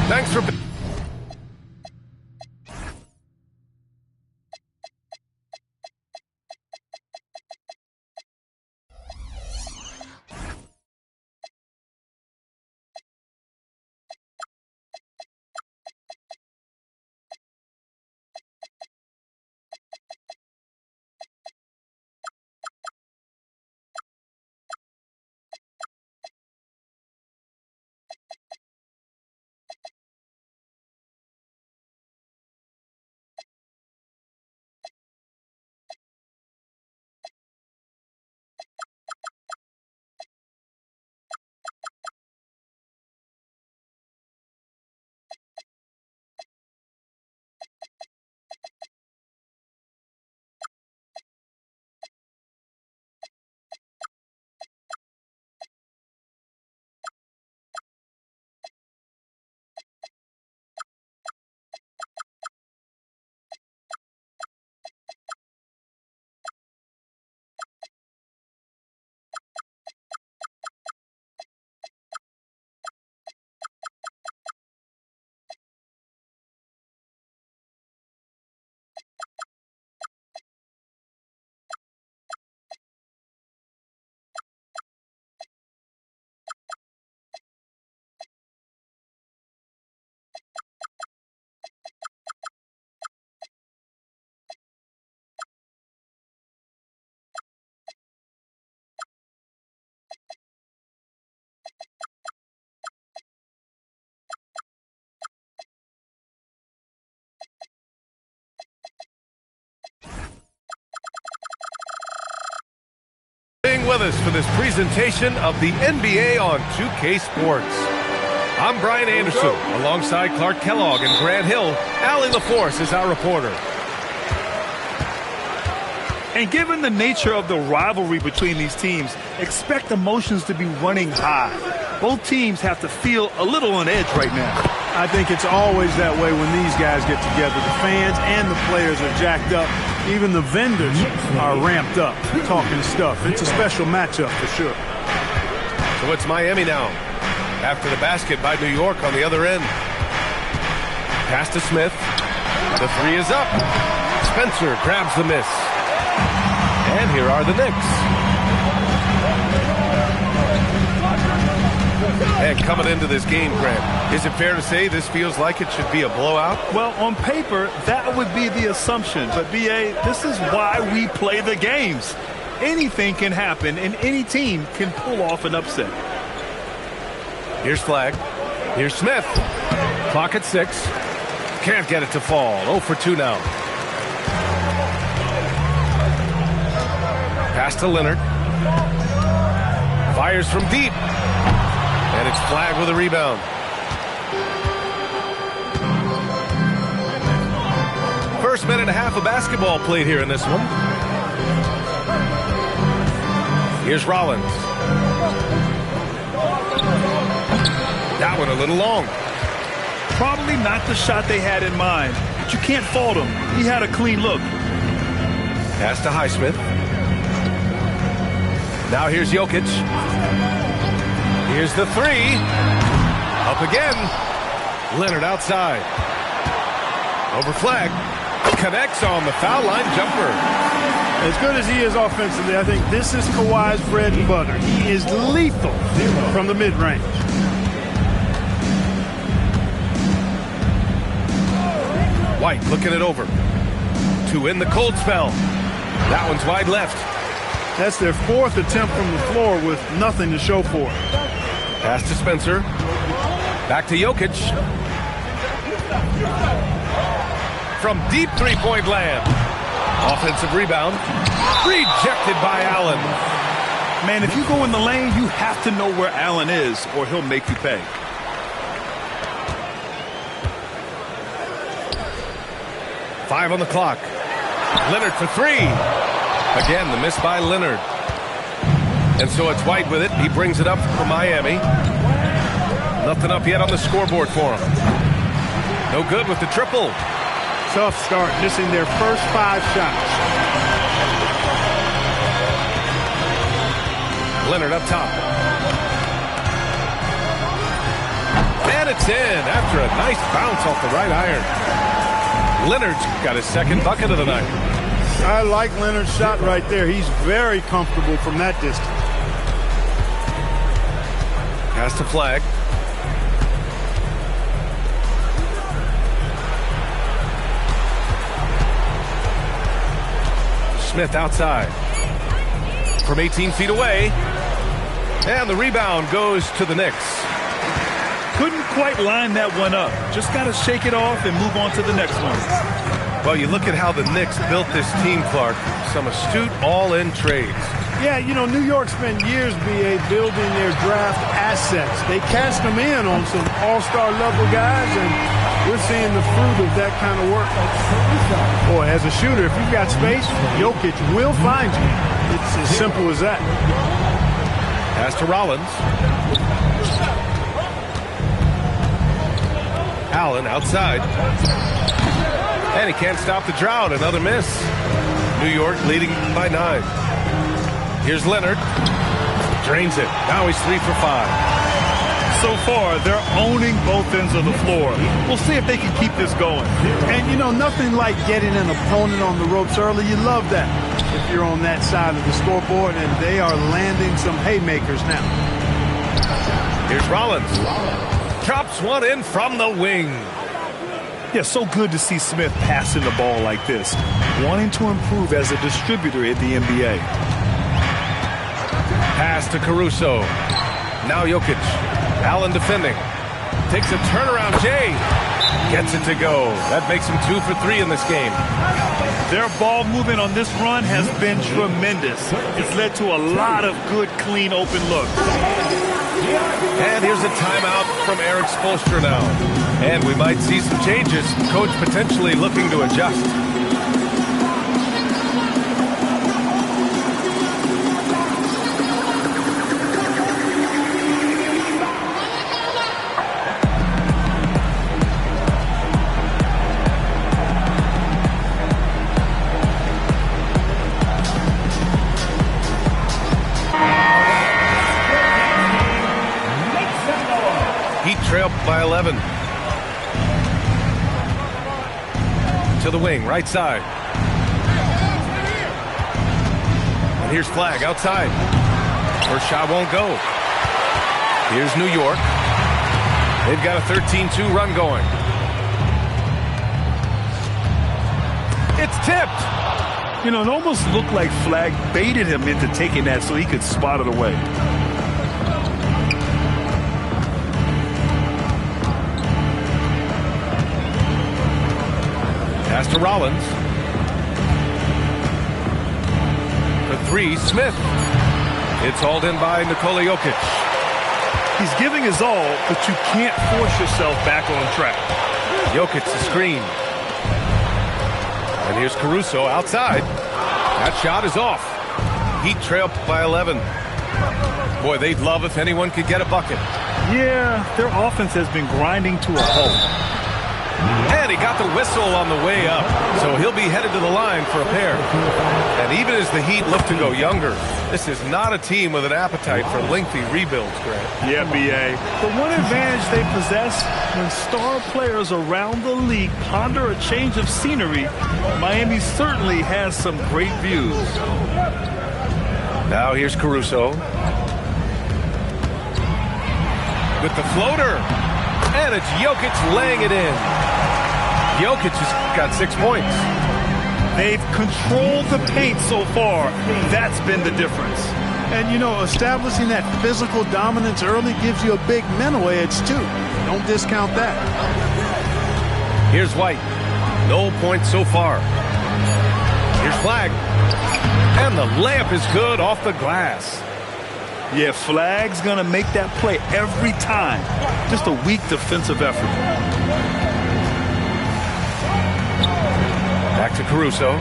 Thanks for... with us for this presentation of the NBA on 2K Sports. I'm Brian Anderson, alongside Clark Kellogg and Grant Hill. Allie LaForce is our reporter. And given the nature of the rivalry between these teams, expect emotions to be running high. Both teams have to feel a little on edge right now. I think it's always that way when these guys get together. The fans and the players are jacked up. Even the vendors are ramped up, talking stuff. It's a special matchup for sure. So it's Miami now, after the basket by New York on the other end. Pass to Smith. The three is up. Spencer grabs the miss. And here are the Knicks. And coming into this game, Grant, is it fair to say this feels like it should be a blowout? Well, on paper, that would be the assumption. But, B.A., this is why we play the games. Anything can happen, and any team can pull off an upset. Here's Flagg. Here's Smith. Clock at 6. Can't get it to fall. 0 for 2 now. Pass to Leonard. Fires from deep. And it's Flagg with a rebound. First minute and a half of basketball played here in this one. Here's Rollins. That one a little long. Probably not the shot they had in mind, but you can't fault him. He had a clean look. Pass to Highsmith. Now here's Jokic. Here's the three. Up again. Leonard outside. Over Flagg. Connects on the foul line jumper. As good as he is offensively, I think this is Kawhi's bread and butter. He is lethal from the mid-range. White looking it over. To end the cold spell. That one's wide left. That's their fourth attempt from the floor with nothing to show for it. Pass to Spencer. Back to Jokic. From deep three-point land. Offensive rebound. Rejected by Allen. Man, if you go in the lane, you have to know where Allen is, or he'll make you pay. Five on the clock. Leonard for three. Again, the miss by Leonard. And so it's White with it. He brings it up for Miami. Nothing up yet on the scoreboard for him. No good with the triple. Tough start, missing their first 5 shots. Leonard up top. And it's in after a nice bounce off the right iron. Leonard's got his second bucket of the night. I like Leonard's shot right there. He's very comfortable from that distance. Pass to Flag. Smith outside. From 18 feet away. And the rebound goes to the Knicks. Couldn't quite line that one up. Just got to shake it off and move on to the next one. Well, you look at how the Knicks built this team, Clark. Some astute all-in trades. Yeah, you know, New York spent years, B.A., building their draft assets. They cashed them in on some all-star level guys, and we're seeing the fruit of that kind of work. Boy, as a shooter, if you've got space, Jokic will find you. It's as simple as that. Pass to Rollins. Allen outside. And he can't stop the drought. Another miss. New York leading by 9. Here's Leonard. Drains it. Now he's 3 for 5. So far, they're owning both ends of the floor. We'll see if they can keep this going. And, you know, nothing like getting an opponent on the ropes early. You love that if you're on that side of the scoreboard, and they are landing some haymakers now. Here's Rollins. Chops one in from the wing. Yeah, so good to see Smith passing the ball like this, wanting to improve as a distributor in the NBA. Pass to Caruso. Now Jokic. Allen defending. Takes a turnaround. Jay gets it to go. That makes him 2 for 3 in this game. Their ball movement on this run has been tremendous. It's led to a lot of good, clean, open looks. And here's a timeout from Eric Spoelstra now. And we might see some changes. Coach potentially looking to adjust. Trail by 11. To the wing, right side. And here's Flag outside. First shot won't go. Here's New York. They've got a 13-2 run going. It's tipped. You know, it almost looked like Flag baited him into taking that so he could spot it away. Pass to Rollins. For 3, Smith. It's hauled in by Nikola Jokic. He's giving his all, but you can't force yourself back on track. Jokic the screen. And here's Caruso outside. That shot is off. Heat trail by 11. Boy, they'd love if anyone could get a bucket. Yeah, their offense has been grinding to a halt. And he got the whistle on the way up, so he'll be headed to the line for a pair. And even as the Heat look to go younger, this is not a team with an appetite for lengthy rebuilds, Grant. Yeah, B.A. The one advantage they possess when star players around the league ponder a change of scenery, Miami certainly has some great views. Now here's Caruso. With the floater. And it's Jokic laying it in. Jokic has got 6 points. They've controlled the paint so far. That's been the difference. And, you know, establishing that physical dominance early gives you a big mental edge, too. Don't discount that. Here's White. No points so far. Here's Flag. And the layup is good off the glass. Yeah, Flag's going to make that play every time. Just a weak defensive effort. Back to Caruso.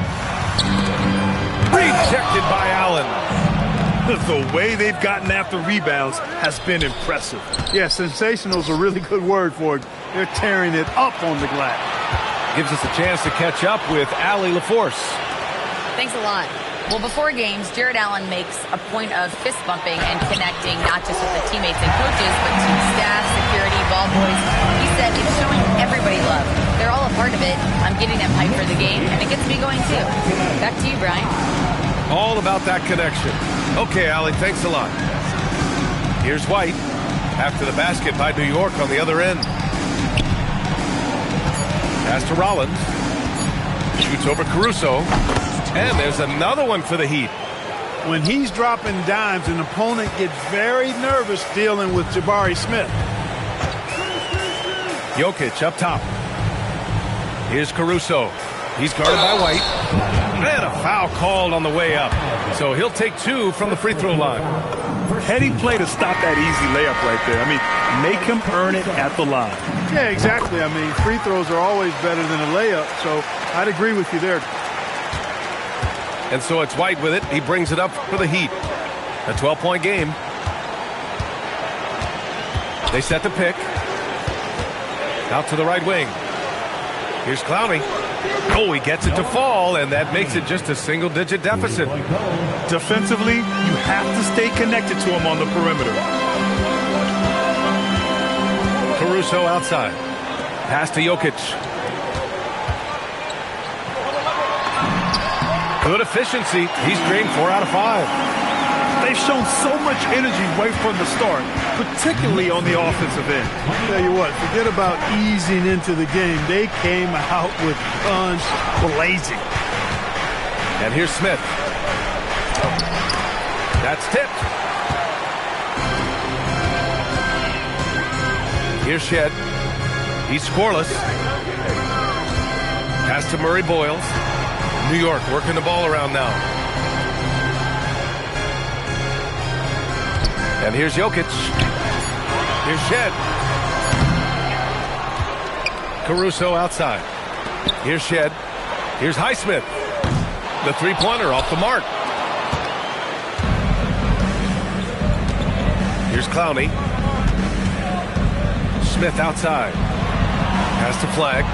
Rejected by Allen. The way they've gotten after rebounds has been impressive. Yeah, sensational is a really good word for it. They're tearing it up on the glass. Gives us a chance to catch up with Allie LaForce. Thanks a lot. Well, before games, Jared Allen makes a point of fist bumping and connecting, not just with the teammates and coaches, but team staff, security, ball boys. He said it's showing everybody love. They're all a part of it. I'm getting them hyped for the game, and it gets me going too. Back to you, Brian. All about that connection. Okay, Allie, thanks a lot. Here's White after the basket by New York on the other end. Pass to Rollins. Shoots over Caruso. And there's another one for the Heat. When he's dropping dimes, an opponent gets very nervous dealing with Jabari Smith. Jokic up top. Here's Caruso. He's guarded by White. And a foul called on the way up. So he'll take 2 from the free throw line. Heady play to stop that easy layup right there. I mean, make him earn it at the line. Yeah, exactly. I mean, free throws are always better than a layup, so I'd agree with you there. And so it's White with it. He brings it up for the Heat. A 12-point game. They set the pick. Out to the right wing. Here's Clowney. Oh, he gets it to fall, and that makes it just a single-digit deficit. Defensively, you have to stay connected to him on the perimeter. Caruso outside. Pass to Jokic. Good efficiency. He's drained 4 out of 5. They've shown so much energy right from the start, particularly on the offensive end. I'll tell you what, forget about easing into the game. They came out with guns blazing. And here's Smith. That's tipped. Here's Shed. He's scoreless. Pass to Murray Boyles. New York working the ball around now. And here's Jokic. Here's Shed. Caruso outside. Here's Shed. Here's Highsmith. The three-pointer off the mark. Here's Clowney. Smith outside. Pass to Flag.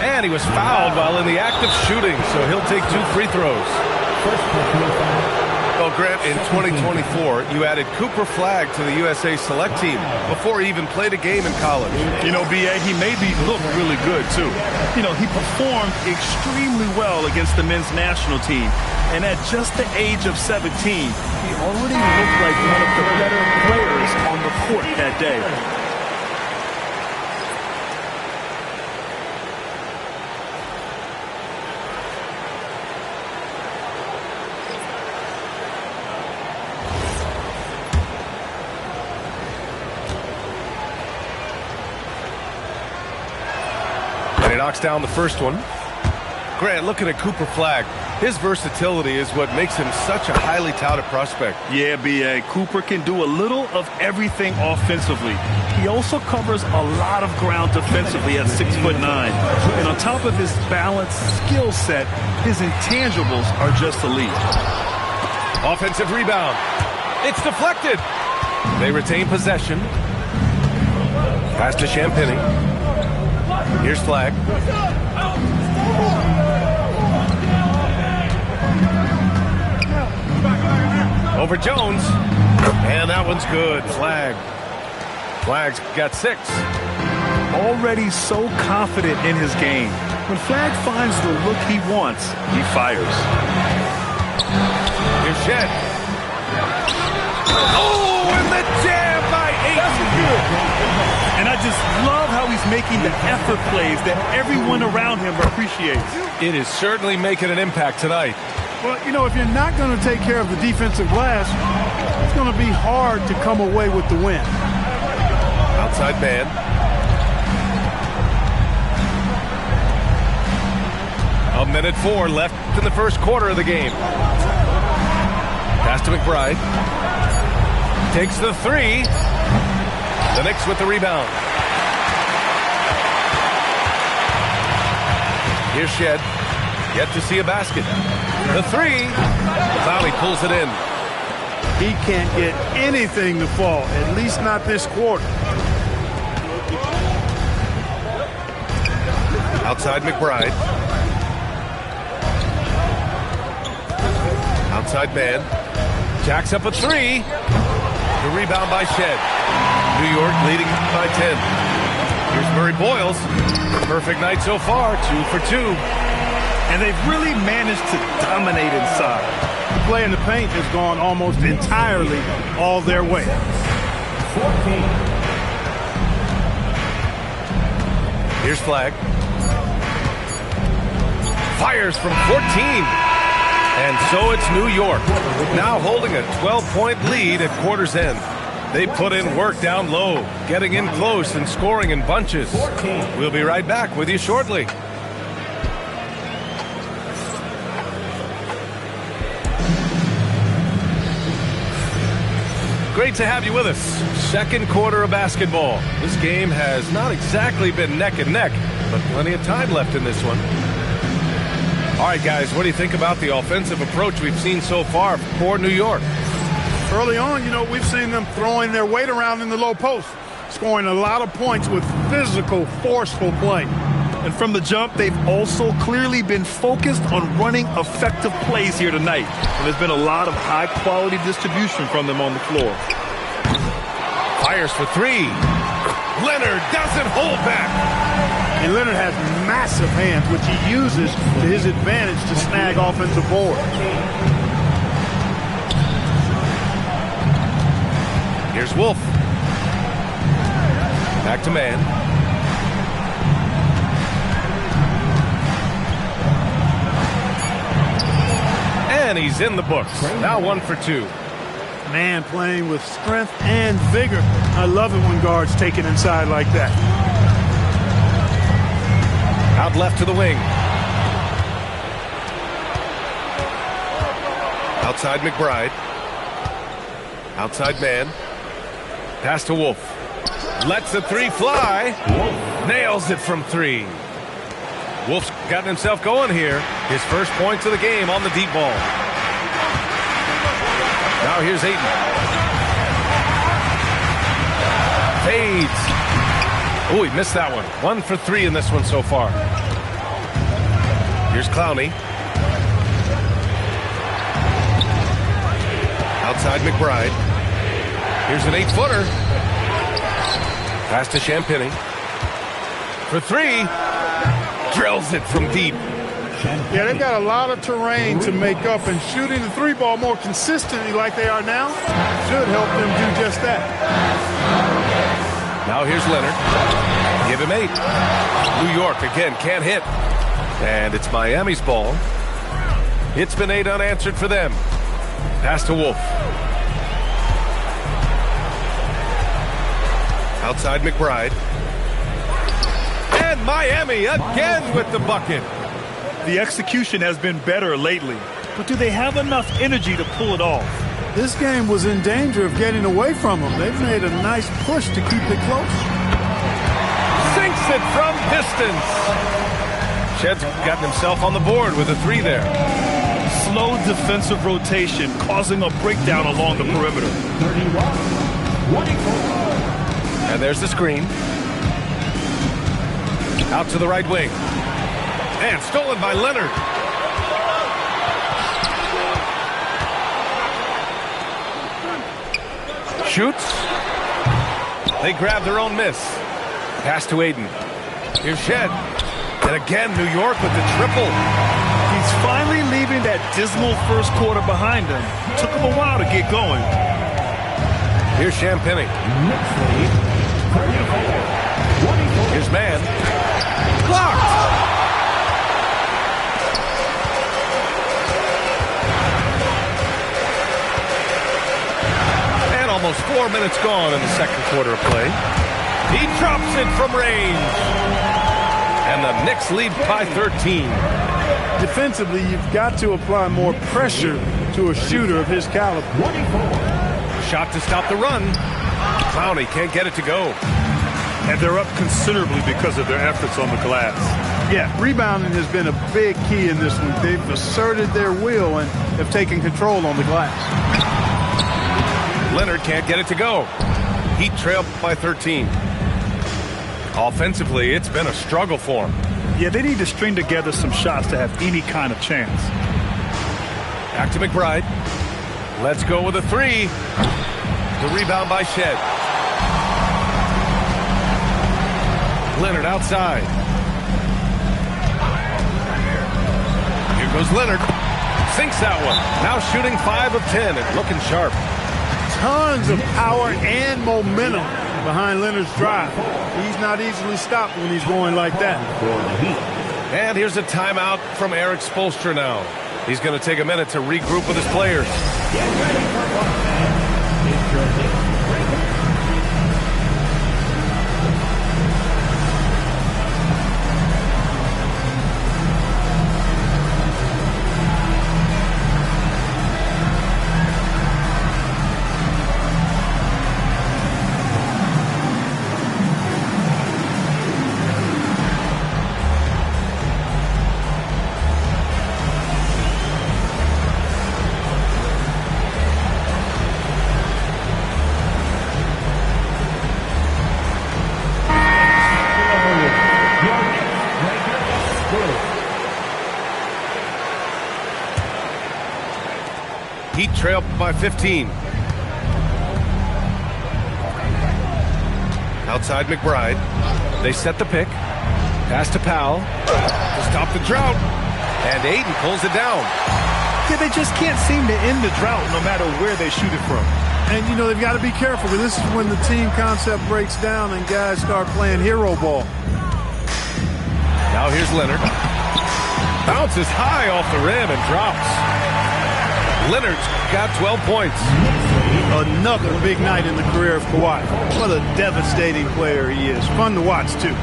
And he was fouled while in the act of shooting, so he'll take 2 free throws. Well, Grant, in 2024, you added Cooper Flag to the USA Select team before he even played a game in college. You know, B.A., he made me look really good, too. You know, he performed extremely well against the men's national team. And at just the age of 17, he already looked like one of the better players on the court that day. And he knocks down the first one. Grant, looking at Cooper Flag, his versatility is what makes him such a highly touted prospect. Yeah, B.A. Cooper can do a little of everything offensively. He also covers a lot of ground defensively at 6'9". And on top of his balanced skill set, his intangibles are just elite. Offensive rebound. It's deflected. They retain possession. Pass to Champagny. Here's Flag. Over Jones. And that one's good. Flag's got 6. Already so confident in his game. When Flag finds the look he wants, he fires. Here's Shed. Oh, and the jam by 8. And I just love how he's making the effort plays that everyone around him appreciates. It is certainly making an impact tonight. Well, you know, if you're not going to take care of the defensive glass, it's going to be hard to come away with the win. Outside man. A minute 4 left in the first quarter of the game. Pass to McBride. Takes the 3. The Knicks with the rebound. Here's Shed. Yet to see a basket. The 3. Clowney pulls it in. He can't get anything to fall, at least not this quarter. Outside McBride. Outside man. Jacks up a three. The rebound by Shed. New York leading by 10. Here's Murray Boyles. Perfect night so far, 2 for 2. And they've really managed to dominate inside. The play in the paint has gone almost entirely all their way. 14. Here's Flagg. Fires from 14. And so it's New York, now holding a 12-point lead at quarter's end. They put in work down low, getting in close and scoring in bunches. We'll be right back with you shortly. Great to have you with us. Second quarter of basketball. This game has not exactly been neck and neck, but plenty of time left in this one. All right, guys, what do you think about the offensive approach we've seen so far for New York? Early on, we've seen them throwing their weight around in the low post, scoring a lot of points with physical, forceful play. And from the jump, they've also clearly been focused on running effective plays here tonight. And there's been a lot of high-quality distribution from them on the floor. Fires for three. Leonard doesn't hold back. And Leonard has massive hands, which he uses to his advantage to snag offensive boards. Here's Wolf. Back to man. And he's in the books. Now 1 for 2. Man playing with strength and vigor. I love it when guards take it inside like that. Out left to the wing. Outside McBride. Outside man. Pass to Wolf. Lets the three fly. Nails it from 3. Wolf's gotten himself going here. His first points of the game on the deep ball. Now here's Ayton. Fades. Oh, he missed that one. 1 for 3 in this one so far. Here's Clowney. Outside McBride. Here's an 8-footer. Pass to Champagny. For 3. Drills it from deep. Yeah, they've got a lot of terrain to make up, and shooting the three ball more consistently like they are now should help them do just that. Now here's Leonard. Give him 8. New York again can't hit. And it's Miami's ball. It's been 8 unanswered for them. Pass to Wolf. Outside McBride. And Miami again with the bucket. The execution has been better lately, but do they have enough energy to pull it off? This game was in danger of getting away from them. They've made a nice push to keep it close. Sinks it from distance. Shed's gotten himself on the board with a 3 there. Slow defensive rotation causing a breakdown along the perimeter. 31-24. And there's the screen. Out to the right wing. And stolen by Leonard. Shoots. They grab their own miss. Pass to Ayton. Here's Shed. And again, New York with the triple. He's finally leaving that dismal first quarter behind him. Took him a while to get going. Here's Champagny. Here's man. Blocked. Almost 4 minutes gone in the second quarter of play. He drops it from range. And the Knicks lead by 13. Defensively, you've got to apply more pressure to a shooter of his caliber. Shot to stop the run. Clowney can't get it to go. And they're up considerably because of their efforts on the glass. Yeah, rebounding has been a big key in this one. They've asserted their will and have taken control on the glass. Leonard can't get it to go. Heat trailed by 13. Offensively, it's been a struggle for him. Yeah, they need to string together some shots to have any kind of chance. Back to McBride. Let's go with a three. The rebound by Shed. Leonard outside. Here goes Leonard. Sinks that one. Now shooting 5 of 10 and looking sharp. Tons of power and momentum behind Leonard's drive. He's not easily stopped when he's going like that. And here's a timeout from Eric Spoelstra now. He's going to take a minute to regroup with his players. Get ready for one man. Introducing Heat trail by 15. Outside McBride. They set the pick. Pass to Powell. To stop the drought. And Aiden pulls it down. Yeah, they just can't seem to end the drought no matter where they shoot it from. And, you know, they've got to be careful because this is when the team concept breaks down and guys start playing hero ball. Now here's Leonard. Bounces high off the rim and drops. Leonard's got 12 points. Another big night in the career of Kawhi. What a devastating player he is. Fun to watch, too.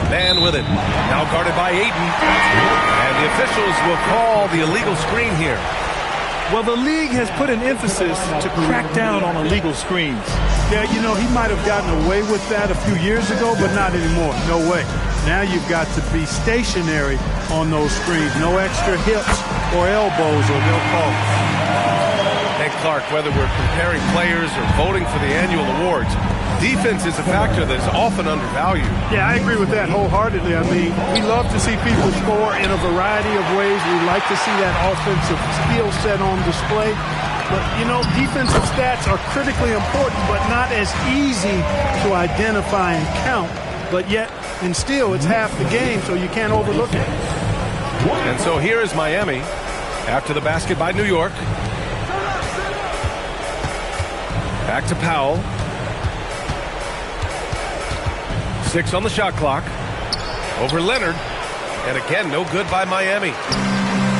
Man with it. Now guarded by Aiden. And the officials will call the illegal screen here. Well, the league has put an emphasis to crack down on illegal screens. Yeah, you know, he might have gotten away with that a few years ago, but not anymore. No way. Now you've got to be stationary on those screens. No extra hips or elbows or they'll call it. And Clark, whether we're comparing players or voting for the annual awards, defense is a factor that is often undervalued. Yeah, I agree with that wholeheartedly. I mean, we love to see people score in a variety of ways. We like to see that offensive skill set on display. But, you know, defensive stats are critically important, but not as easy to identify and count. But yet, and still, it's half the game, so you can't overlook it. And so here is Miami after the basket by New York. Back to Powell. 6 on the shot clock. Over Leonard. And again, no good by Miami.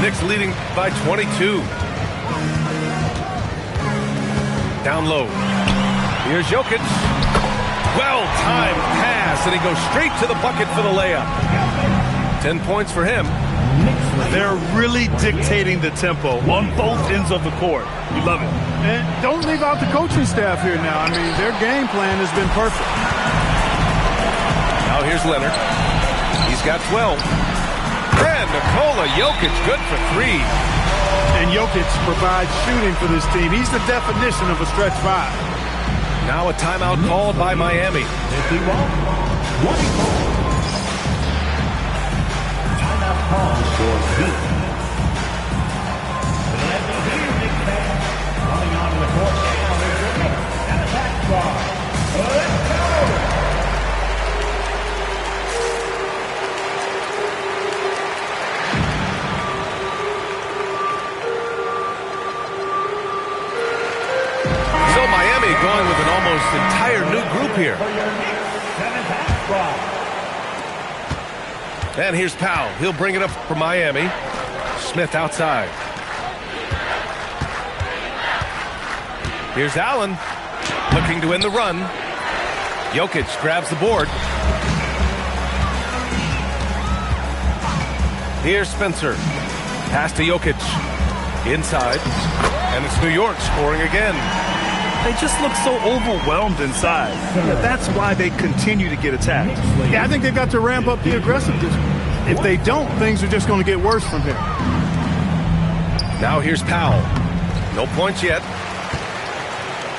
Knicks leading by 22. Down low. Here's Jokic. Well-timed pass, and he goes straight to the bucket for the layup. 10 points for him. They're really dictating the tempo on both ends of the court. You love it. And don't leave out the coaching staff here now. I mean, their game plan has been perfect. Now here's Leonard. He's got 12. And Nikola Jokic, good for 3. And Jokic provides shooting for this team. He's the definition of a stretch 5. Now a timeout called by Miami. timeout called for Heat. And the Heat coming onto the court now is the Knicks and attack squad. Let's go! Going with an almost entire new group here. And here's Powell. He'll bring it up for Miami. Smith outside. Here's Allen looking to end the run. Jokic grabs the board. Here's Spencer. Pass to Jokic. Inside. And it's New York scoring again. They just look so overwhelmed inside. That's why they continue to get attacked. Yeah, I think they've got to ramp up the aggressiveness. If they don't, things are just going to get worse from here. Now here's Powell. No points yet.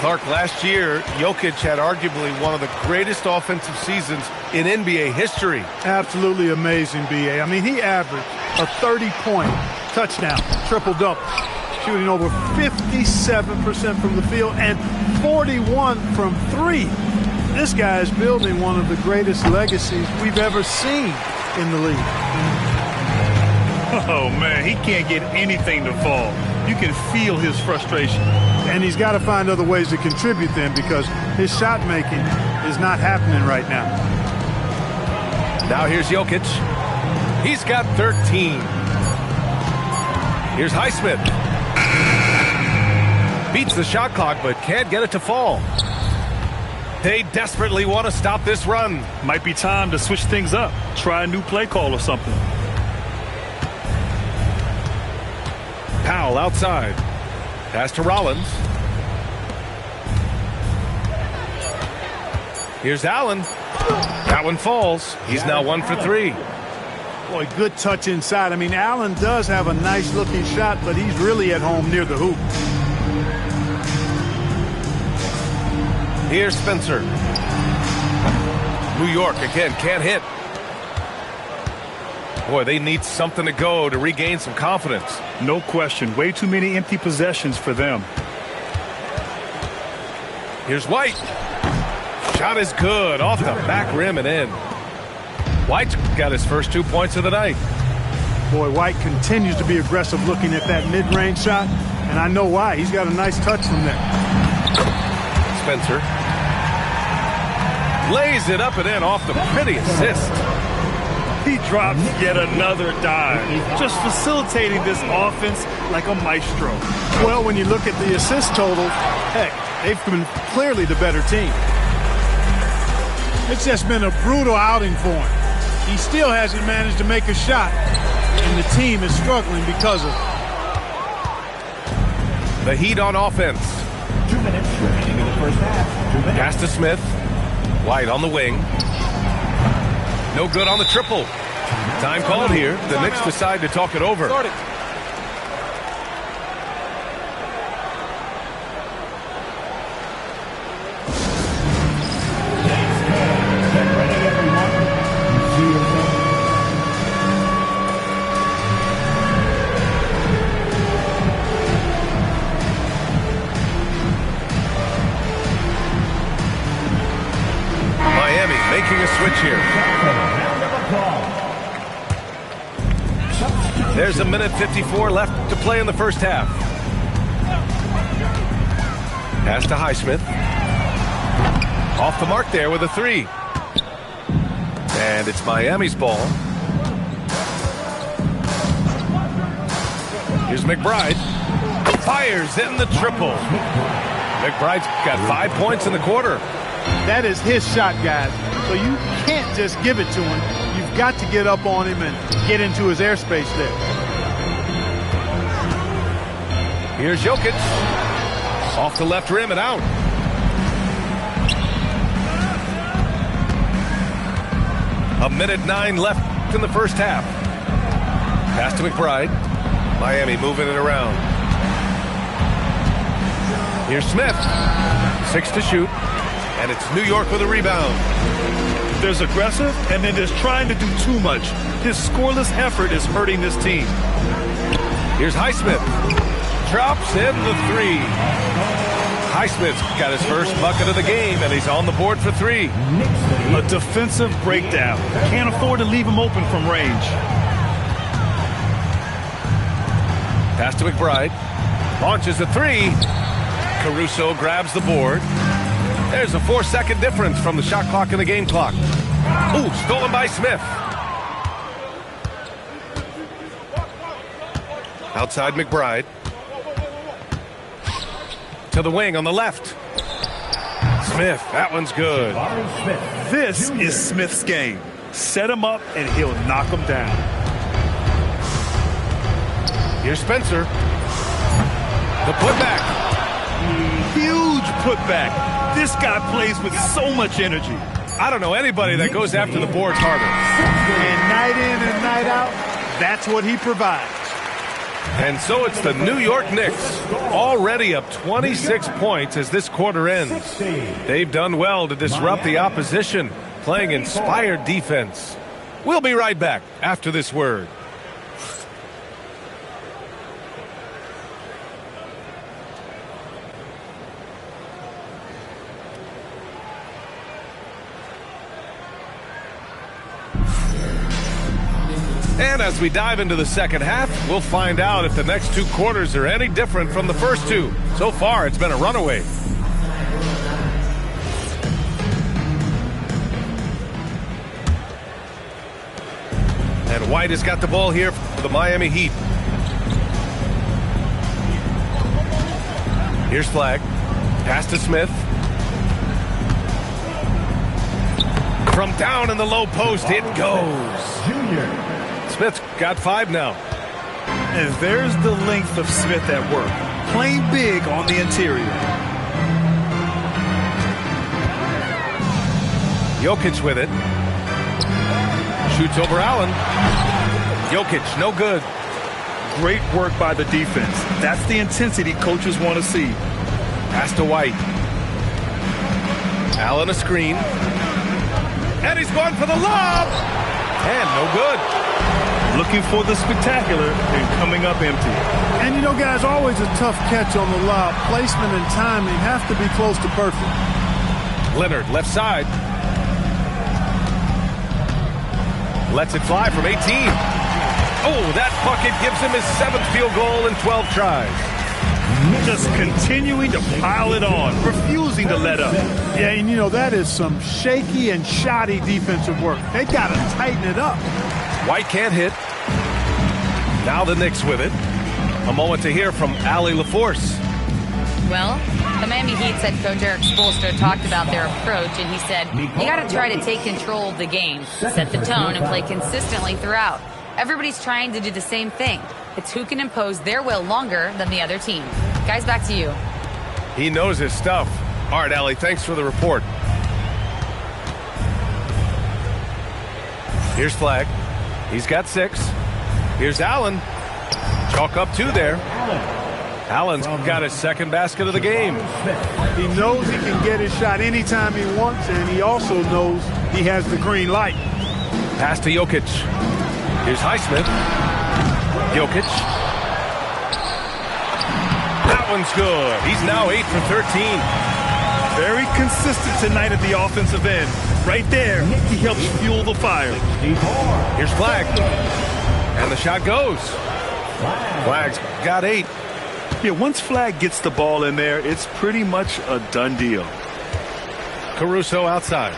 Clark, last year, Jokic had arguably one of the greatest offensive seasons in NBA history. Absolutely amazing, B.A. I mean, he averaged a 30-point touchdown, triple-double, shooting over 57% from the field and 41 from three. This guy is building one of the greatest legacies we've ever seen in the league. Oh, man, he can't get anything to fall. You can feel his frustration. And he's got to find other ways to contribute then, because his shot making is not happening right now. Now here's Jokic. He's got 13. Here's Highsmith. Beats the shot clock, but can't get it to fall. They desperately want to stop this run. Might be time to switch things up. Try a new play call or something. Powell outside. Pass to Rollins. Here's Allen. That one falls. He's now 1 for 3. Boy, good touch inside. I mean, Allen does have a nice-looking shot, but he's really at home near the hoop. Here's Spencer. New York again can't hit. Boy, they need something to go to regain some confidence. No question. Way too many empty possessions for them. Here's White. Shot is good. Off the back rim and in. White's got his first 2 points of the night. Boy, White continues to be aggressive looking at that mid-range shot, and I know why. He's got a nice touch from there. Spencer lays it up and in off the pretty assist. He drops yet another dive, just facilitating this offense like a maestro. Well, when you look at the assist totals, heck, they've been clearly the better team. It's just been a brutal outing for him. He still hasn't managed to make a shot, and the team is struggling because of it. The Heat on offense. 2 minutes remaining in the first half. 2 minutes. Pass to Smith. White on the wing. No good on the triple. Time called here. The Knicks decide to talk it over. Miami making a switch here. There's a minute 54 left to play in the first half. Pass to Highsmith. Off the mark there with a 3. And it's Miami's ball. Here's McBride. Fires in the triple. McBride's got 5 points in the quarter. That is his shot, guys. So you can't just give it to him. You've got to get up on him and get into his airspace there. Here's Jokic. Off the left rim and out. A minute 9 left in the first half. Pass to McBride. Miami moving it around. Here's Smith. 6 to shoot. And it's New York with a rebound. There's aggressive, and then there's trying to do too much. His scoreless effort is hurting this team. Here's Highsmith. Drops in the 3. Highsmith's got his first bucket of the game, and he's on the board for 3. A defensive breakdown. Can't afford to leave him open from range. Pass to McBride. Launches a 3. Caruso grabs the board. There's a 4-second difference from the shot clock and the game clock. Ooh, stolen by Smith. Outside McBride. To the wing on the left. Smith, that one's good. This is Smith's game. Set him up and he'll knock him down. Here's Spencer. The putback. Huge putback. This guy plays with so much energy. I don't know anybody that goes after the boards harder. And night in and night out, that's what he provides. And so it's the New York Knicks, already up 26 points as this quarter ends. They've done well to disrupt the opposition, playing inspired defense. We'll be right back after this word. And as we dive into the second half, we'll find out if the next two quarters are any different from the first two. So far, it's been a runaway. And White has got the ball here for the Miami Heat. Here's Flagg. Pass to Smith. From down in the low post, it goes. Junior. Smith's got 5 now. And there's the length of Smith at work. Playing big on the interior. Jokic with it. Shoots over Allen. Jokic, no good. Great work by the defense. That's the intensity coaches want to see. Pass to White. Allen a screen. And he's going for the lob. And no good. Looking for the spectacular and coming up empty. And, you know, guys, always a tough catch on the lob. Placement and timing have to be close to perfect. Leonard, left side. Lets it fly from 18. Oh, that bucket gives him his 7th field goal in 12 tries. Just continuing to pile it on, refusing to let up. Yeah, and, you know, that is some shaky and shoddy defensive work. They got to tighten it up. White can't hit. Now the Knicks with it. A moment to hear from Allie LaForce. Well, the Miami Heat head coach Eric Spoelstra talked about their approach, and he said, you got to try to take control of the game, set the tone, and play consistently throughout. Everybody's trying to do the same thing. It's who can impose their will longer than the other team. Guys, back to you. He knows his stuff. All right, Allie, thanks for the report. Here's Flagg. He's got 6. Here's Allen. Chalk up 2 there. Allen's got his 2nd basket of the game. He knows he can get his shot anytime he wants, and he also knows he has the green light. Pass to Jokic. Here's Highsmith. Jokic. That one's good. He's now 8 for 13. Very consistent tonight at the offensive end. Right there, he helps fuel the fire. Here's Flagg. And the shot goes. Flagg's got 8. Yeah, once Flagg gets the ball in there, it's pretty much a done deal. Caruso outside.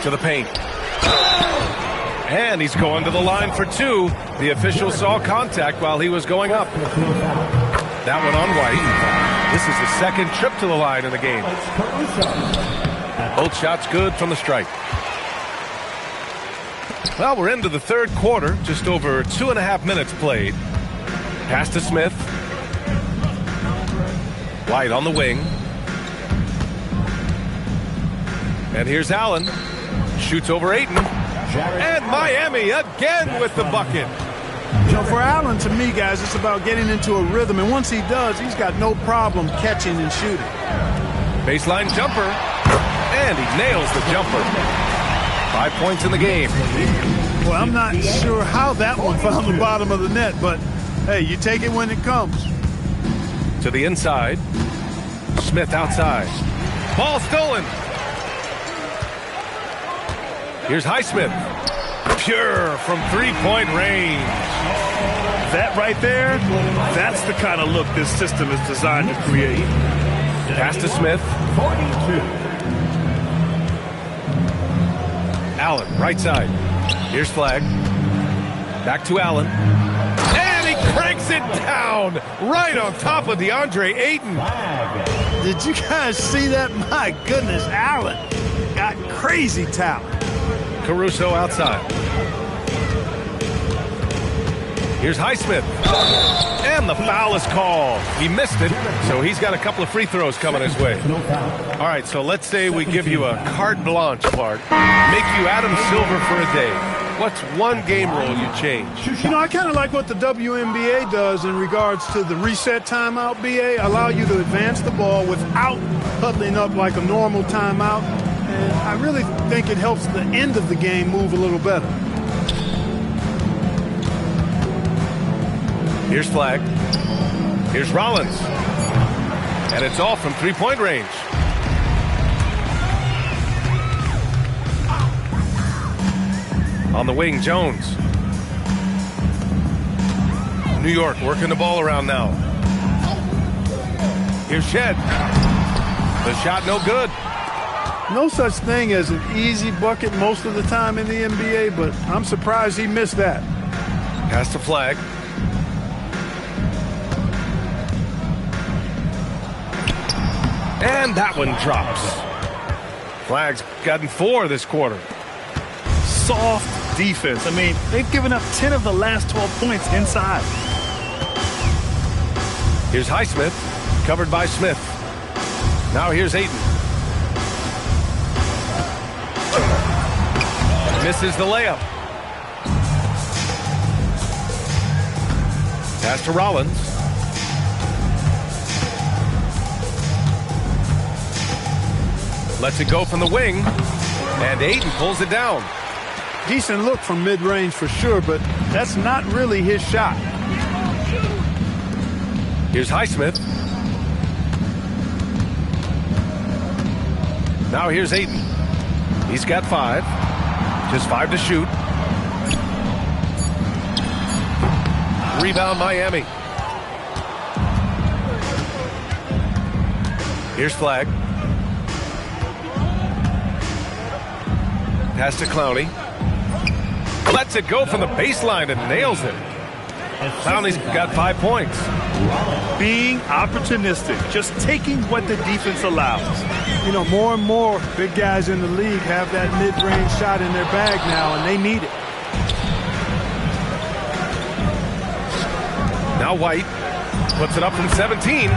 To the paint. And he's going to the line for 2. The official saw contact while he was going up. That one on White. This is the 2nd trip to the line in the game. Both shots good from the stripe. Well, we're into the 3rd quarter. Just over 2.5 minutes played. Pass to Smith. White on the wing. And here's Allen. Shoots over Ayton. And Miami again with the bucket. You know, for Allen, to me, guys, it's about getting into a rhythm. And once he does, he's got no problem catching and shooting. Baseline jumper. And he nails the jumper. 5 points in the game. Well, I'm not sure how that one found the bottom of the net, but, hey, you take it when it comes. To the inside. Smith outside. Ball stolen. Here's Highsmith. Pure from 3-point range. That right there, that's the kind of look this system is designed to create. Pass to Smith. 42. Allen, right side. Here's Flagg. Back to Allen. And he cranks it down right on top of DeAndre Ayton. Did you guys see that? My goodness, Allen got crazy talent. Caruso outside. Here's Highsmith. And the foul is called. He missed it, so he's got a couple of free throws coming his way. All right, so let's say we give you a carte blanche, Clark. Make you Adam Silver for a day. What's one game rule you change? You know, I kind of like what the WNBA does in regards to the reset timeout, BA. Allow you to advance the ball without huddling up like a normal timeout. And I really think it helps the end of the game move a little better. Here's Flag. Here's Rollins. And it's off from three-point range. On the wing, Jones. New York working the ball around now. Here's Shed. The shot no good. No such thing as an easy bucket most of the time in the NBA, but I'm surprised he missed that. Pass to Flag. And that one drops. Flag's gotten 4 this quarter. Soft defense. I mean, they've given up 10 of the last 12 points inside. Here's Highsmith, covered by Smith. Now here's Ayton. Misses the layup. Pass to Rollins. Lets it go from the wing, and Ayton pulls it down. Decent look from mid-range for sure, but that's not really his shot. Here's Highsmith. Now here's Ayton. He's got 5. Just 5 to shoot. Rebound Miami. Here's Flag. Pass to Clowney. Lets it go from the baseline and nails it. Clowney's got 5 points. Being opportunistic, just taking what the defense allows. You know, more and more big guys in the league have that mid-range shot in their bag now, and they need it. Now White puts it up from 17.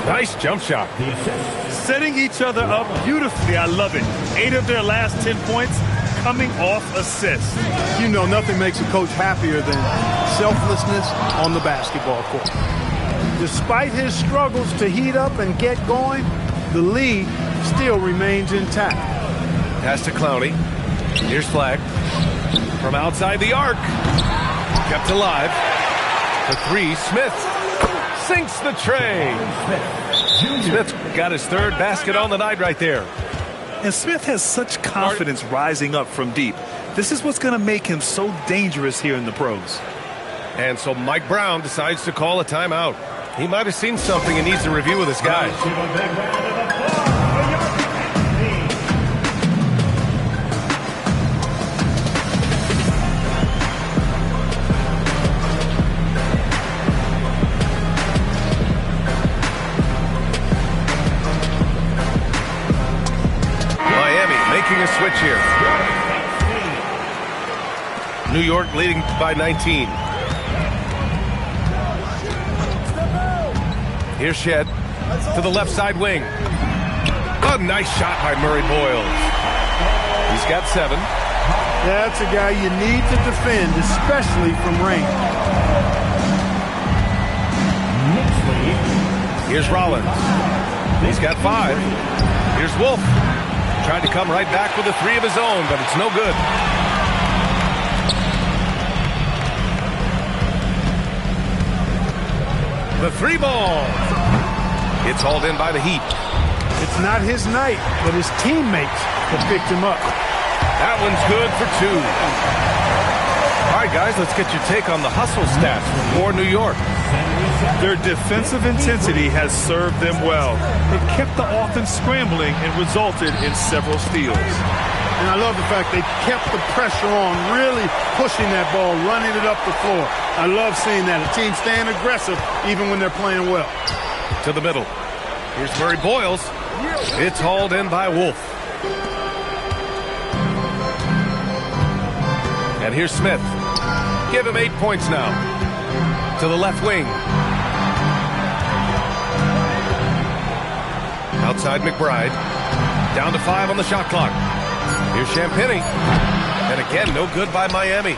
Nice jump shot. Setting each other up beautifully. I love it. 8 of their last 10 points coming off assists. You know, nothing makes a coach happier than selflessness on the basketball court. Despite his struggles to heat up and get going, the lead still remains intact. Pass to Clowney. Here's Flag. From outside the arc. Kept alive. For 3, Smith sinks the tray. Smith got his 3rd basket on the night right there. And Smith has such confidence rising up from deep. This is what's going to make him so dangerous here in the pros. And so Mike Brown decides to call a timeout. He might have seen something and needs a review with his guys. Making a switch here. New York leading by 19. Here's Shed to the left side wing. A nice shot by Murray Boyles. He's got 7. That's a guy you need to defend, especially from range. Here's Rollins. He's got 5. Here's Wolf. Tried to come right back with a 3 of his own, but it's no good. The 3 ball. It's hauled in by the Heat. It's not his night, but his teammates have picked him up. That one's good for 2. All right, guys, let's get your take on the hustle stats for New York. Their defensive intensity has served them well. It kept the offense scrambling and resulted in several steals. And I love the fact they kept the pressure on, really pushing that ball, running it up the floor. I love seeing that. A team staying aggressive even when they're playing well. To the middle. Here's Murray Boyles. It's hauled in by Wolf. And here's Smith. Give him 8 points now. To the left wing. Outside McBride. Down to 5 on the shot clock. Here's Champagnie. And again, Again, no good by Miami.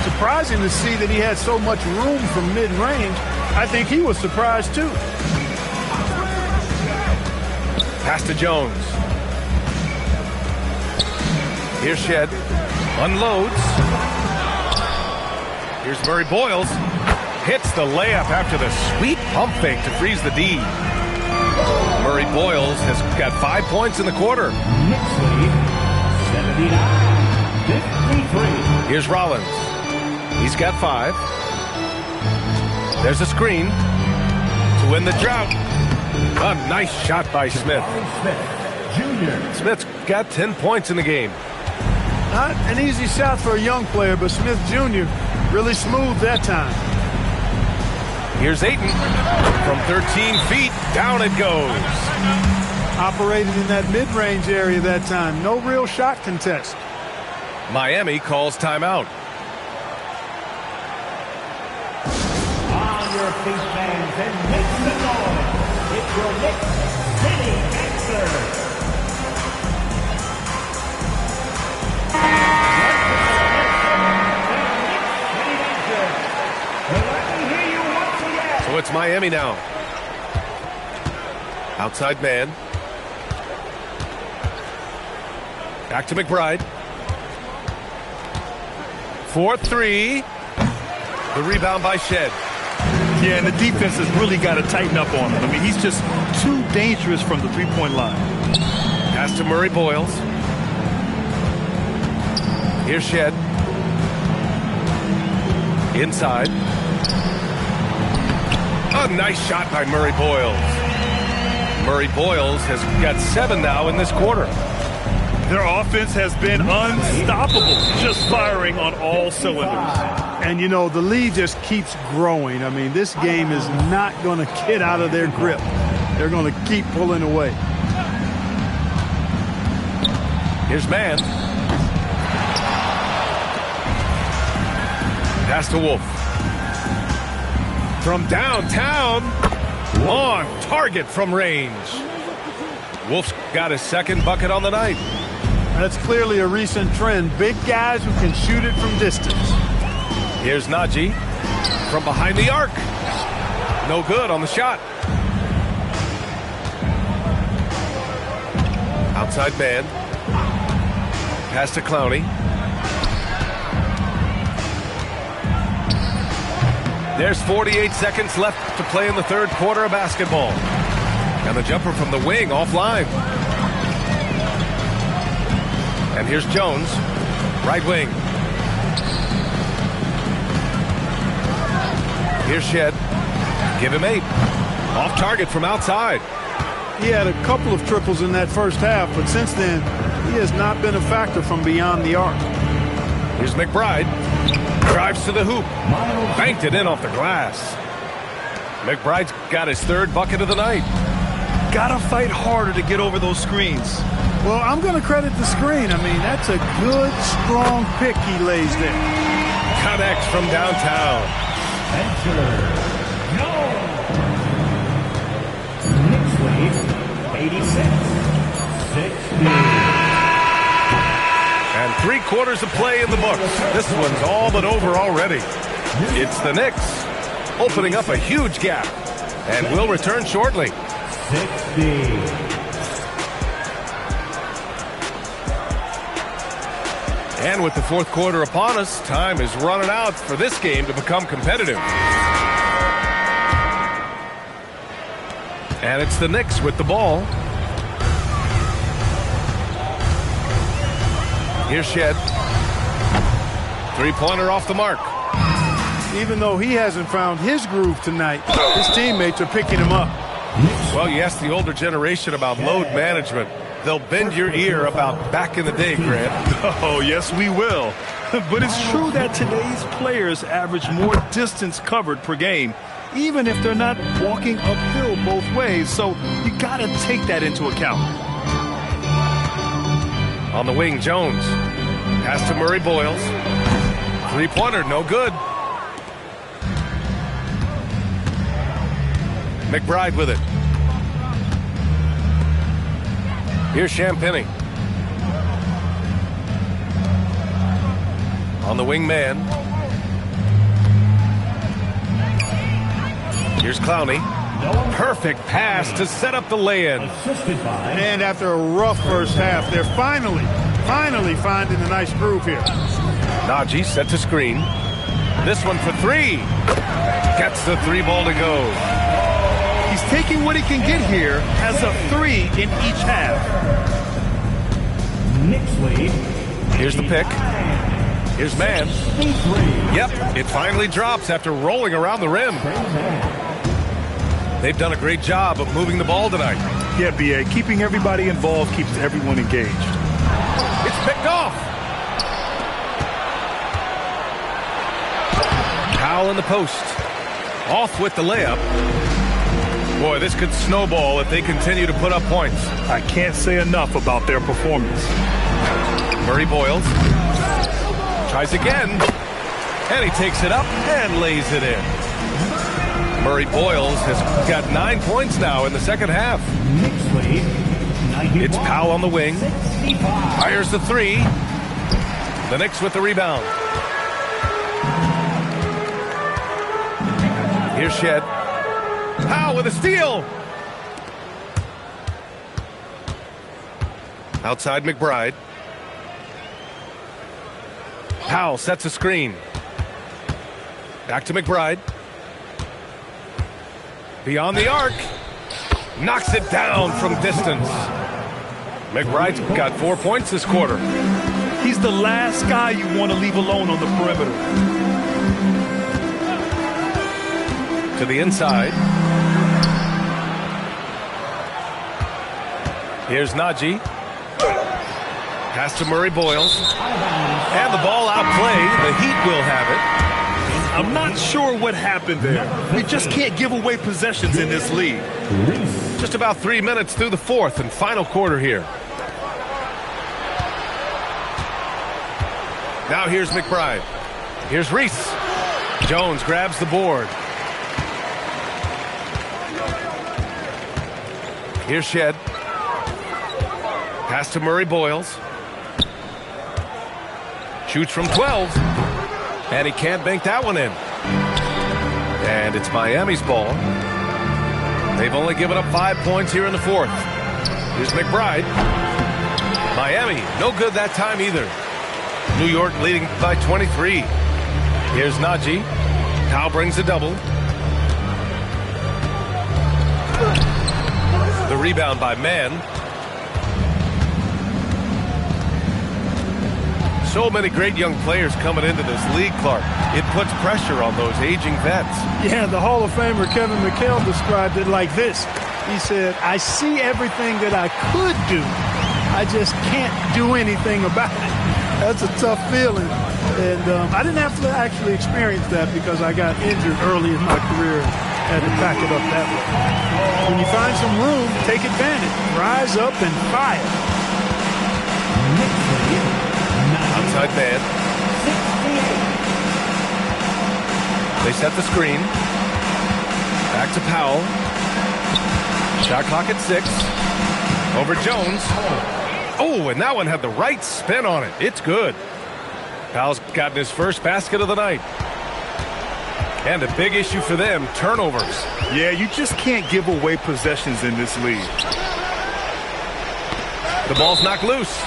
Surprising to see that he had so much room from mid-range. I think he was surprised too. Pass to Jones. Here's Shed. Unloads. Here's Murray Boyles. Hits the layup after the sweet pump fake to freeze the D. Murray Boyles has got 5 points in the quarter. Knicks lead 79-53. Here's Rollins. He's got 5. There's a screen to win the drought. A nice shot by Smith. Smith Jr. Smith's got 10 points in the game. Not an easy shot for a young player, but Smith Jr. really smooth that time. Here's Ayton. From 13 feet, down it goes. Operated in that mid-range area that time. No real shot contest. Miami calls timeout. On your feet, fans, and make some noise. It's your Knicks City answer. So it's Miami now. Outside man. Back to McBride. 4-3. The rebound by Shed. Yeah, and the defense has really got to tighten up on him. I mean, he's just too dangerous from the three-point line. Pass to Murray Boyles. Here's Shed. Inside. A nice shot by Murray Boyles. Murray Boyles has got 7 now in this quarter. Their offense has been unstoppable, just firing on all cylinders. And, you know, the lead just keeps growing. I mean, this game is not going to get out of their grip. They're going to keep pulling away. Here's man. Pass to Wolf. From downtown. On target from range. Wolf's got his second bucket on the night. That's clearly a recent trend. Big guys who can shoot it from distance. Here's Najee from behind the arc. No good on the shot. Outside man. Pass to Clowney. There's 48 seconds left to play in the third quarter of basketball. And the jumper from the wing offline. And here's Jones, right wing. Here's Shed. Give him 8. Off target from outside. He had a couple of triples in that first half, but since then, he has not been a factor from beyond the arc. Here's McBride. Drives to the hoop. Banked it in off the glass. McBride's got his third bucket of the night. Gotta fight harder to get over those screens. Well, I'm going to credit the screen. I mean, that's a good, strong pick he lays there. Connects from downtown. Knicks lead 86-60. And 3 quarters of play in the books. This one's all but over already. It's the Knicks opening up a huge gap. And we'll return shortly. 60. And with the fourth quarter upon us, time is running out for this game to become competitive. And it's the Knicks with the ball. Here's Shed. Three-pointer off the mark. Even though he hasn't found his groove tonight, his teammates are picking him up. Well, you ask the older generation about load management. They'll bend your ear about back in the day, Grant. Oh, yes, we will. But it's true that today's players average more distance covered per game, even if they're not walking uphill both ways. So you got to take that into account. On the wing, Jones. Pass to Murray Boyles. Three-pointer, no good. McBride with it. Here's Champagny. On the wing man. Here's Clowney. Perfect pass to set up the lay-in. And after a rough first half, they're finally finding a nice groove here. Najee set to screen. This one for three. Gets the three ball to go. He's taking what he can get here as a 3 in each half. Here's the pick. Here's man. Yep, it finally drops after rolling around the rim. They've done a great job of moving the ball tonight. Yeah, B.A., keeping everybody involved keeps everyone engaged. It's picked off. Powell in the post. Off with the layup. Boy, this could snowball if they continue to put up points. I can't say enough about their performance. Murray Boyles. Tries again. And he takes it up and lays it in. Murray Boyles has got 9 points now in the second half. It's Powell on the wing. Fires the three. The Knicks with the rebound. Here's Shed. Powell with a steal. Outside McBride. Powell sets a screen. Back to McBride. Beyond the arc. Knocks it down from distance. McBride's got 4 points this quarter. He's the last guy you want to leave alone on the perimeter. To the inside. Here's Najee. Pass to Murray Boyles. And the ball outplayed. The Heat will have it. I'm not sure what happened there. We just can't give away possessions in this league. Just about 3 minutes through the fourth and final quarter here. Now here's McBride. Here's Reese. Jones grabs the board. Here's Shed. Pass to Murray Boyles. Shoots from 12. And he can't bank that one in. And it's Miami's ball. They've only given up 5 points here in the fourth. Here's McBride. Miami, no good that time either. New York leading by 23. Here's Najee. Powell brings a double. The rebound by Mann. So many great young players coming into this league, Clark. It puts pressure on those aging vets. Yeah, the Hall of Famer Kevin McHale described it like this. He said, I see everything that I could do. I just can't do anything about it. That's a tough feeling. And I didn't have to actually experience that because I got injured early in my career and had to back it up that way. When you find some room, take advantage. Rise up and fire. Outside man. They set the screen. Back to Powell. Shot clock at 6. Over Jones. Oh, and that one had the right spin on it. It's good. Powell's gotten his first basket of the night. And a big issue for them, turnovers. Yeah, you just can't give away possessions in this league. The ball's knocked loose.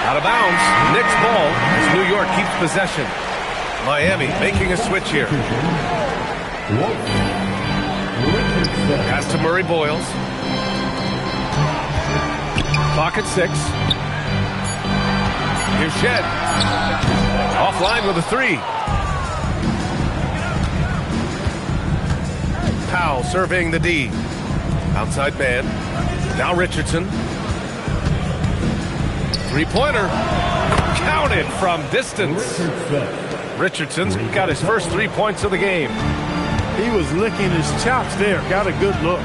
Out of bounds. Knicks ball as New York keeps possession. Miami making a switch here. Pass to Murray Boyles. Clock at 6. Here's Shed. Offline with a 3. Powell surveying the D. Outside man. Now Richardson. Three-pointer. Counted from distance. Richardson's got his first 3 points of the game. He was licking his chops there. Got a good look.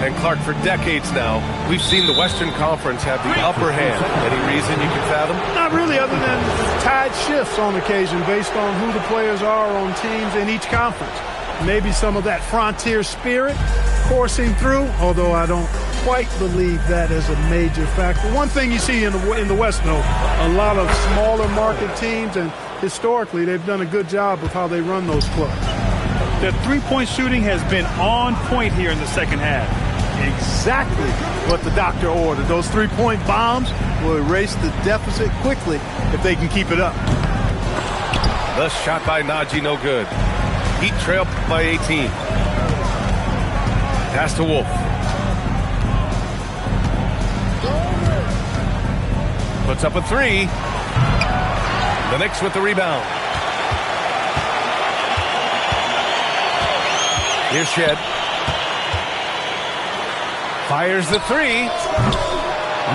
And Clark, for decades now, we've seen the Western Conference have the upper hand. Any reason you can fathom? Not really, other than tide shifts on occasion based on who the players are on teams in each conference. Maybe some of that frontier spirit coursing through, although I don't quite believe that as a major factor. One thing you see in the West, though, a lot of smaller market teams, and historically they've done a good job of how they run those clubs. The three-point shooting has been on point here in the second half. Exactly what the doctor ordered. Those three-point bombs will erase the deficit quickly if they can keep it up. The shot by Najee, no good. Heat trail by 18. Pass to Wolf. Puts up a three. The Knicks with the rebound. Here's Shed. Fires the three.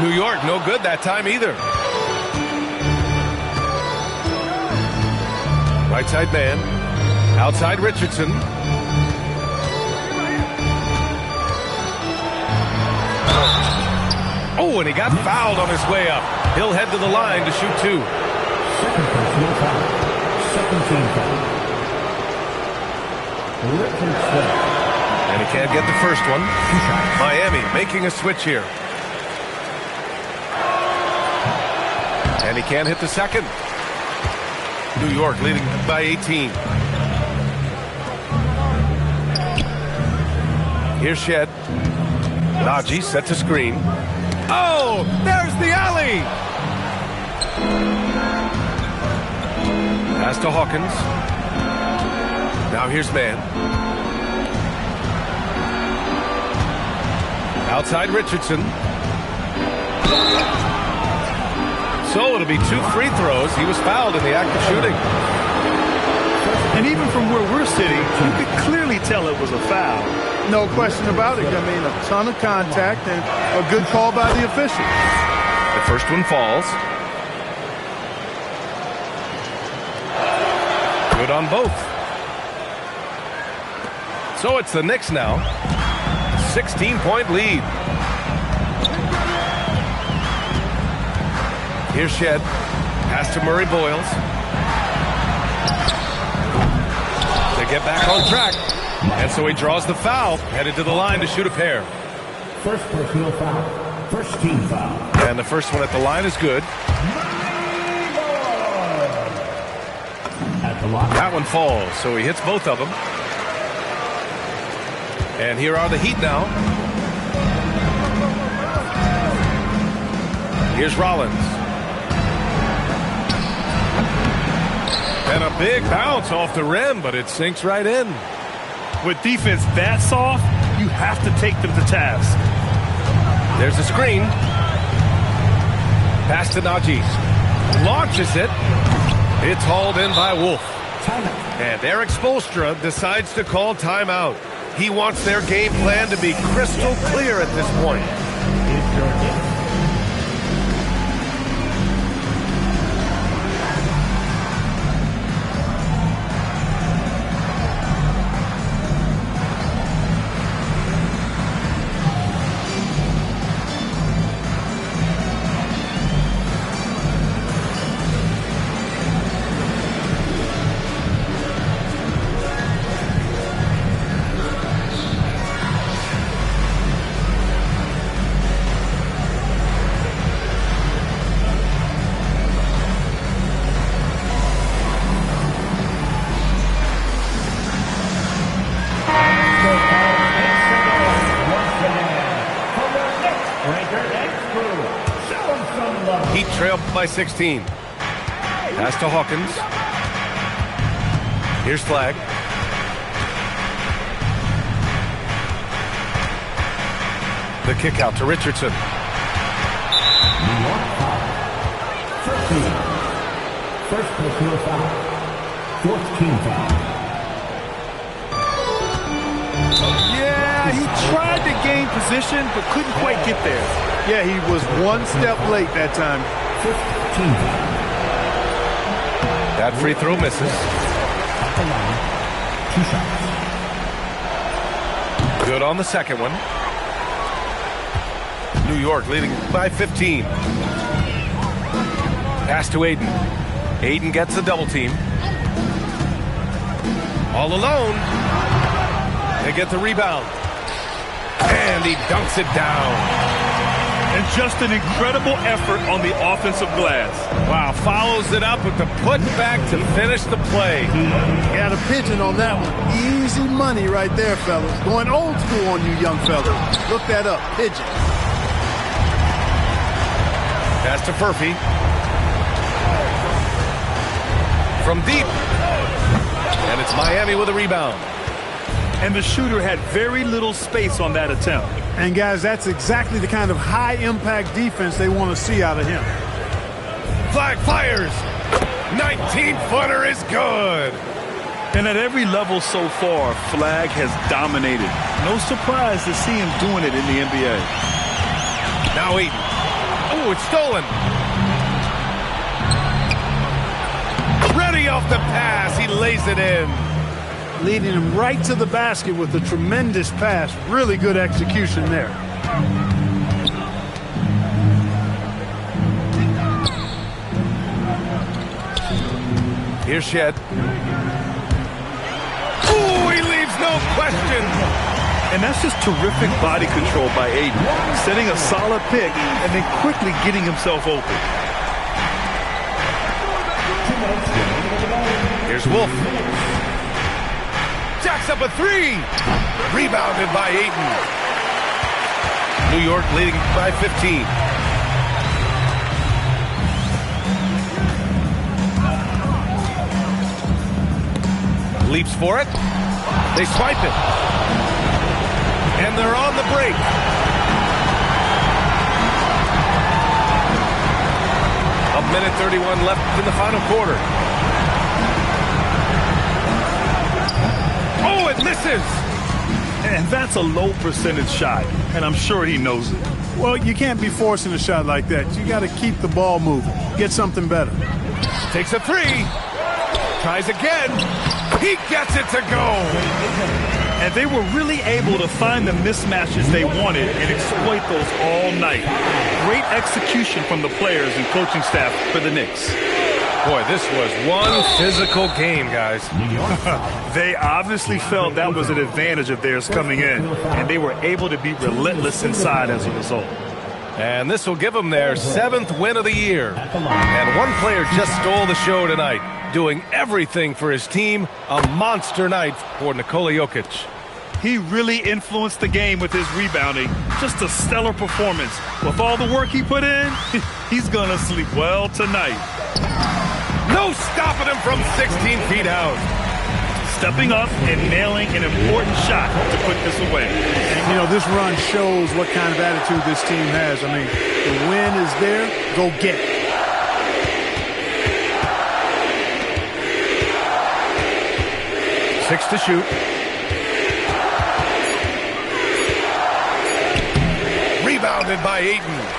New York, no good that time either. Right side man. Outside Richardson. Oh, and he got fouled on his way up. He'll head to the line to shoot two. Second personal foul. Second team foul. Richardson. And he can't get the first one. Miami making a switch here. And he can't hit the second. New York leading by 18. Here's Shed. Najee sets a screen. Oh, there's the alley. Pass to Hawkins. Now here's man. Outside Richardson. So it'll be 2 free throws. He was fouled in the act of shooting. And even from where we're sitting, you could clearly tell it was a foul. No question about it. I mean, a ton of contact and a good call by the official. The first one falls. Good on both. So it's the Knicks now. 16-point lead. Here's Shed. Pass to Murray Boyles. They get back on track. And so he draws the foul, headed to the line to shoot a pair. First personal foul. First team foul. And the first one at the line is good. At the line. That one falls, so he hits both of them. And here are the Heat now. Here's Rollins. And a big bounce off the rim, but it sinks right in. With defense that soft, you have to take them to task. There's a screen. Pass to Najee. Launches it. It's hauled in by Wolf. And Eric Spoelstra decides to call timeout. He wants their game plan to be crystal clear at this point. By 16. Pass to Hawkins. Here's Flag. The kick out to Richardson. First personal foul. Fourth team foul. Yeah, he tried to gain position, but couldn't quite get there. Yeah, he was one step late that time. That free throw misses. At the line, 2 shots. Good on the second one. New York leading by 15. Pass to Aiden. Aiden gets a double team. All alone. They get the rebound. And he dunks it down. And just an incredible effort on the offensive glass. Wow, follows it up with the putback to finish the play. Got a pigeon on that one. Easy money right there, fellas. Going old school on you young fellas. Look that up, pigeon. Pass to Furphy. From deep. And it's Miami with a rebound. And the shooter had very little space on that attempt. And guys, that's exactly the kind of high-impact defense they want to see out of him. Flag fires. 19-footer is good. And at every level so far, Flag has dominated. No surprise to see him doing it in the NBA. Now Eaton. Oh, it's stolen. Ready off the pass. He lays it in. Leading him right to the basket with a tremendous pass. Really good execution there. Here's Shed. Ooh, he leaves no question. And that's just terrific body control by Aiden. Setting a solid pick and then quickly getting himself open. Here's Wolf. Jacks up a three. Rebounded by Ayton. New York leading by 15. Leaps for it. They swipe it. And they're on the break. A minute 31 left in the final quarter. Oh, it misses! And that's a low percentage shot, and I'm sure he knows it. Well, you can't be forcing a shot like that. You got to keep the ball moving. Get something better. Takes a three. Tries again. He gets it to go. And they were really able to find the mismatches they wanted and exploit those all night. Great execution from the players and coaching staff for the Knicks. Boy, this was one physical game, guys. They obviously felt that was an advantage of theirs coming in, and they were able to be relentless inside as a result. And this will give them their 7th win of the year. And one player just stole the show tonight, doing everything for his team. A monster night for Nikola Jokic. He really influenced the game with his rebounding. Just a stellar performance. With all the work he put in, he's going to sleep well tonight. No stopping him from 16 feet out. Stepping up and nailing an important shot to put this away. And, you know, this run shows what kind of attitude this team has. I mean, the win is there. Go get it. Six to shoot. Rebounded by Ayton.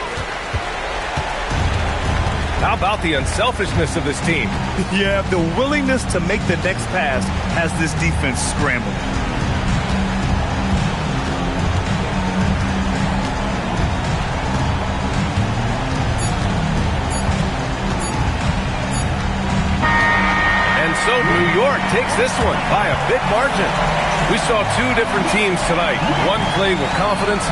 How about the unselfishness of this team? Yeah, the willingness to make the next pass has this defense scrambling. And so New York takes this one by a big margin. We saw two different teams tonight. One played with confidence.